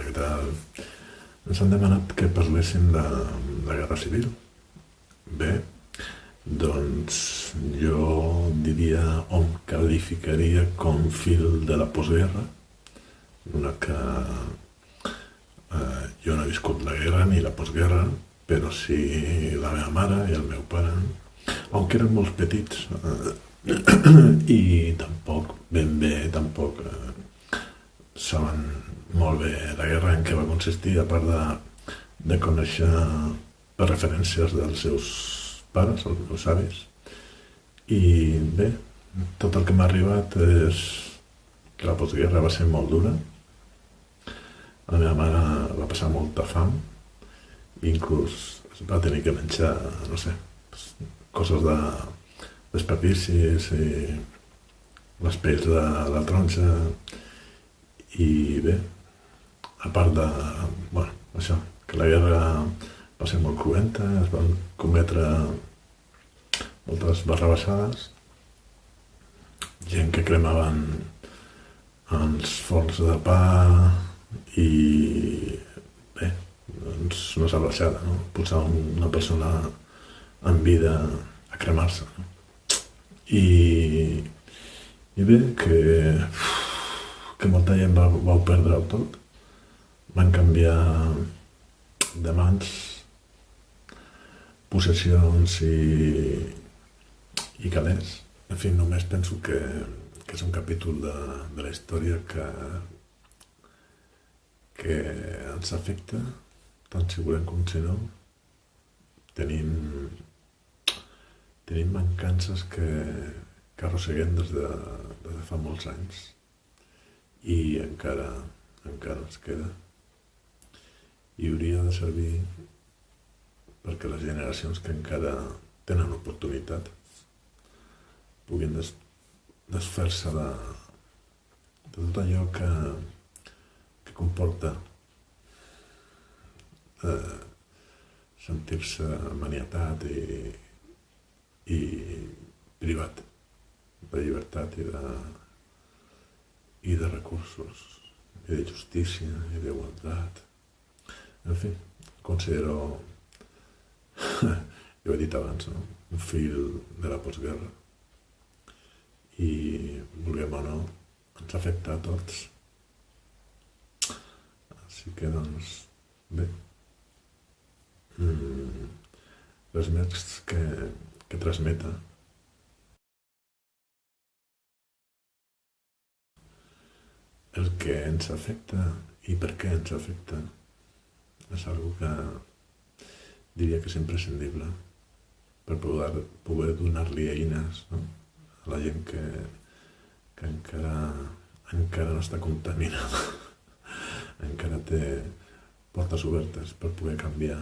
què tal? Ens han demanat que parléssim de la Guerra Civil. Bé, doncs jo diria o em qualificaria com fill de la postguerra, una que jo no he viscut la guerra ni la postguerra, però sí la meva mare i el meu pare, aunque eren molt petits, i tampoc, ben bé, tampoc saben molt bé la guerra en què va consistir, a part de conèixer les referències dels seus pares, els meus avis. I bé, tot el que m'ha arribat és que la postguerra va ser molt dura. La meva mare va passar molta fam, i inclús es va tenir que menjar, no sé, coses de desperdicis i les pells de la taronja. I bé, a part de, bueno, això, que la guerra va ser molt cruenta, es van cometre moltes barrabassades, gent que cremaven els forns de pa i bé, doncs no s'ha baixat, no? Posar una persona en vida a cremar-se, no? I bé, que molta gent vau perdre-ho tot, van canviar de mans, possessions i calés. En fi, només penso que és un capítol de la història que ens afecta, tant si volem com si no. Tenim mancances que arrosseguem des de fa molts anys i encara ens queda. I hauria de servir perquè les generacions que encara tenen oportunitat puguin desfer-se de tot allò que comporta sentir-se maniatat i privat de llibertat i de recursos, i de justícia, i d'igualtat. En fi, considero, jo he dit abans, no? Un fill de la postguerra. I, vulguem o no, ens afecta a tots. Així que, doncs, bé, res més que transmetre. El que ens afecta i per què ens afecta és algo que diria que és imprescindible per poder donar-li eines, no? A la gent que encara no està contaminada, encara té portes obertes per poder canviar